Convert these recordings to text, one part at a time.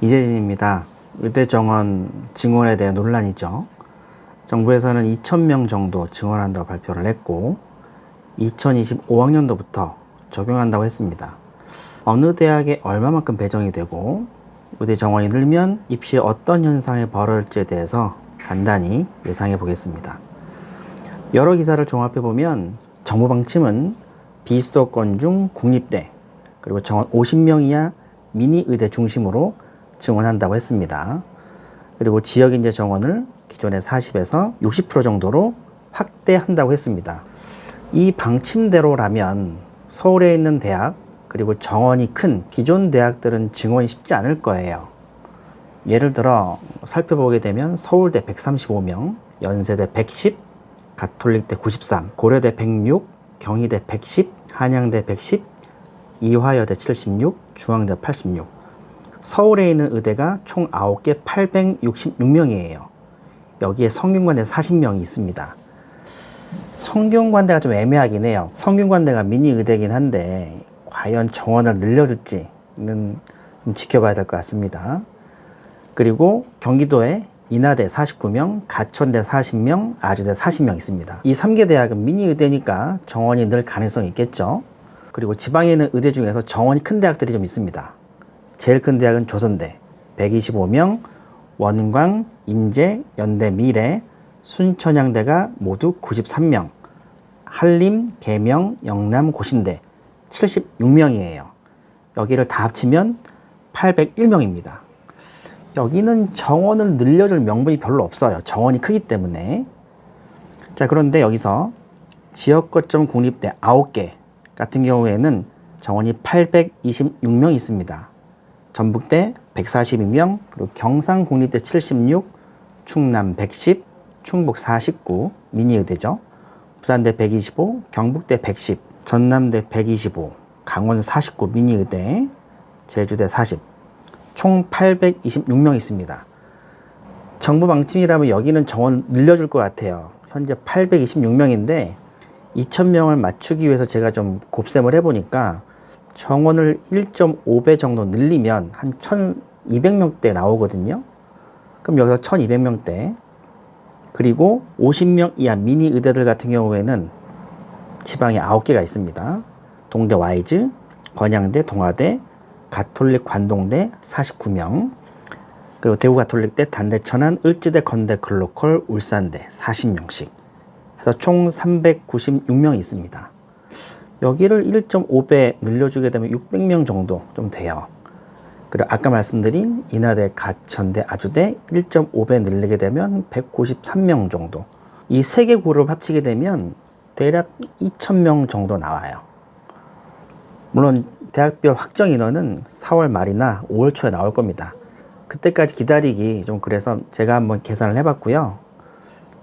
이재진입니다. 의대 정원 증원에 대한 논란이죠. 정부에서는 2,000명 정도 증원한다고 발표를 했고 2025학년도부터 적용한다고 했습니다. 어느 대학에 얼마만큼 배정이 되고 의대 정원이 늘면 입시에 어떤 현상이 벌어질지에 대해서 간단히 예상해 보겠습니다. 여러 기사를 종합해 보면 정부 방침은 비수도권 중 국립대 그리고 정원 50명 이하 미니 의대 중심으로 증원한다고 했습니다. 그리고 지역인재 정원을 기존의 40에서 60% 정도로 확대한다고 했습니다. 이 방침대로라면 서울에 있는 대학 그리고 정원이 큰 기존 대학들은 증원이 쉽지 않을 거예요. 예를 들어 살펴보게 되면 서울대 135명, 연세대 110, 가톨릭대 93, 고려대 106, 경희대 110, 한양대 110, 이화여대 76, 중앙대 86. 서울에 있는 의대가 총 9개 866명이에요. 여기에 성균관대 40명이 있습니다. 성균관대가 좀 애매하긴 해요. 성균관대가 미니 의대긴 한데 과연 정원을 늘려줄지는 좀 지켜봐야 될 것 같습니다. 그리고 경기도에 인하대 49명, 가천대 40명, 아주대 40명 있습니다. 이 3개 대학은 미니 의대니까 정원이 늘 가능성이 있겠죠. 그리고 지방에 있는 의대 중에서 정원이 큰 대학들이 좀 있습니다. 제일 큰 대학은 조선대 125명, 원광, 인제, 연대, 미래, 순천향대가 모두 93명, 한림, 계명, 영남, 고신대 76명이에요. 여기를 다 합치면 801명입니다. 여기는 정원을 늘려줄 명분이 별로 없어요. 정원이 크기 때문에. 자, 그런데 여기서 지역 거점 공립대 9개 같은 경우에는 정원이 826명 있습니다. 전북대 142명, 그리고 경상공립대 76, 충남 110, 충북 49, 미니의대죠. 부산대 125, 경북대 110, 전남대 125, 강원 49 미니의대, 제주대 40, 총 826명 있습니다. 정부 방침이라면 여기는 정원 늘려줄 것 같아요. 현재 826명인데 2,000명을 맞추기 위해서 제가 좀 곱셈을 해보니까 정원을 1.5배 정도 늘리면 한 1,200명대 나오거든요. 그럼 여기서 1,200명대, 그리고 50명 이하 미니 의대들 같은 경우에는 지방에 9개가 있습니다. 동대 와이즈, 건양대, 동아대, 가톨릭 관동대 49명, 그리고 대구 가톨릭대, 단대 천안, 을지대, 건대, 글로컬, 울산대 40명씩 해서 총 396명이 있습니다. 여기를 1.5배 늘려주게 되면 600명 정도 좀 돼요. 그리고 아까 말씀드린 인하대, 가천대, 아주대 1.5배 늘리게 되면 193명 정도. 이 3개 그룹 합치게 되면 대략 2,000명 정도 나와요. 물론 대학별 확정 인원은 4월 말이나 5월 초에 나올 겁니다. 그때까지 기다리기 좀 그래서 제가 한번 계산을 해봤고요.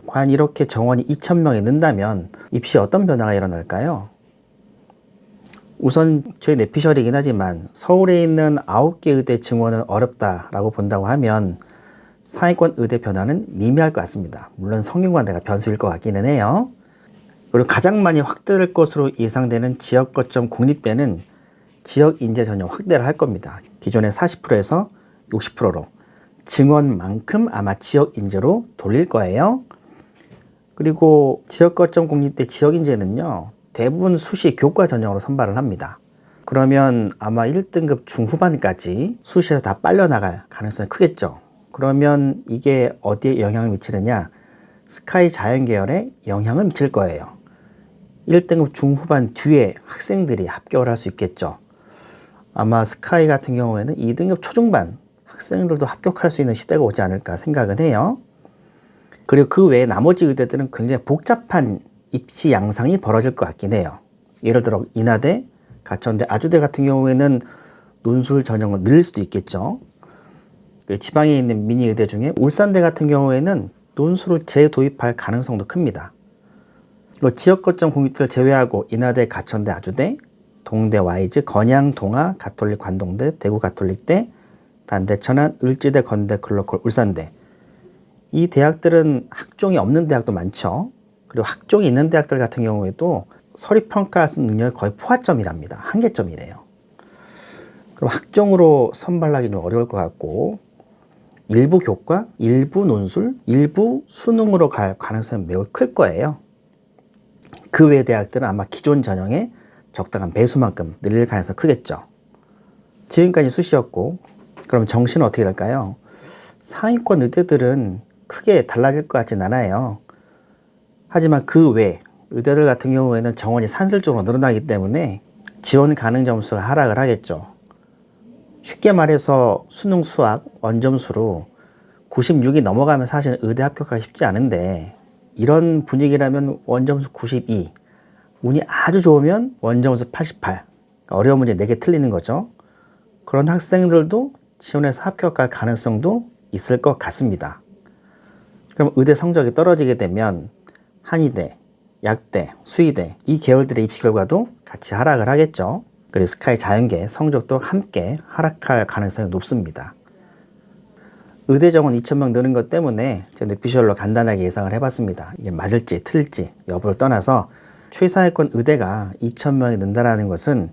과연 이렇게 정원이 2,000명이 는다면 입시에 어떤 변화가 일어날까요? 우선 저희 내피셜이긴 하지만 서울에 있는 9개 의대 증원은 어렵다라고 본다고 하면 상위권 의대 변화는 미미할 것 같습니다. 물론 성균관대가 변수일 것 같기는 해요. 그리고 가장 많이 확대될 것으로 예상되는 지역 거점 공립대는 지역 인재 전형 확대를 할 겁니다. 기존의 40%에서 60%로 증원만큼 아마 지역 인재로 돌릴 거예요. 그리고 지역 거점 공립대 지역 인재는요, 대부분 수시 교과 전형으로 선발을 합니다. 그러면 아마 1등급 중후반까지 수시에서 다 빨려나갈 가능성이 크겠죠. 그러면 이게 어디에 영향을 미치느냐? 스카이 자연계열에 영향을 미칠 거예요. 1등급 중후반 뒤에 학생들이 합격을 할 수 있겠죠. 아마 스카이 같은 경우에는 2등급 초중반 학생들도 합격할 수 있는 시대가 오지 않을까 생각은 해요. 그리고 그 외에 나머지 의대들은 굉장히 복잡한 입시 양상이 벌어질 것 같긴 해요. 예를 들어 인하대, 가천대, 아주대 같은 경우에는 논술 전형을 늘릴 수도 있겠죠. 지방에 있는 미니 의대 중에 울산대 같은 경우에는 논술을 재도입할 가능성도 큽니다. 지역 거점 공립대를 제외하고 인하대, 가천대, 아주대, 동대, 와이즈, 건양, 동아, 가톨릭 관동대, 대구 가톨릭대, 단대, 천안, 을지대, 건대, 글로컬, 울산대. 이 대학들은 학종이 없는 대학도 많죠. 그리고 학종이 있는 대학들 같은 경우에도 서류평가할 수 있는 능력이 거의 포화점이랍니다. 한계점이래요. 그럼 학종으로 선발하기는 어려울 것 같고 일부 교과, 일부 논술, 일부 수능으로 갈 가능성이 매우 클 거예요. 그 외 대학들은 아마 기존 전형의 적당한 배수만큼 늘릴 가능성이 크겠죠. 지금까지 수시였고 그럼 정시는 어떻게 될까요? 상위권 의대들은 크게 달라질 것 같진 않아요. 하지만 그 외 의대들 같은 경우에는 정원이 산술적으로 늘어나기 때문에 지원 가능 점수가 하락을 하겠죠. 쉽게 말해서 수능 수학 원점수로 96이 넘어가면 사실 의대 합격하기 쉽지 않은데 이런 분위기라면 원점수 92, 운이 아주 좋으면 원점수 88, 어려운 문제 4개 틀리는 거죠. 그런 학생들도 지원해서 합격할 가능성도 있을 것 같습니다. 그럼 의대 성적이 떨어지게 되면 한의대, 약대, 수의대 이 계열들의 입시 결과도 같이 하락을 하겠죠. 그리고 스카이 자연계 성적도 함께 하락할 가능성이 높습니다. 의대 정원 2,000명 느는 것 때문에 제가 뇌피셜로 간단하게 예상을 해봤습니다. 이게 맞을지 틀릴지 여부를 떠나서 최상위권 의대가 2,000명이 는다는 것은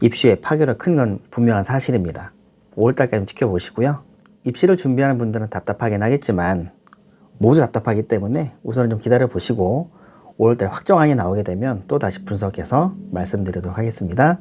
입시에 파괴가 큰 건 분명한 사실입니다. 5월달까지 지켜보시고요. 입시를 준비하는 분들은 답답하긴 하겠지만 모두 답답하기 때문에 우선 좀 기다려 보시고 5월달 확정안이 나오게 되면 또 다시 분석해서 말씀드리도록 하겠습니다.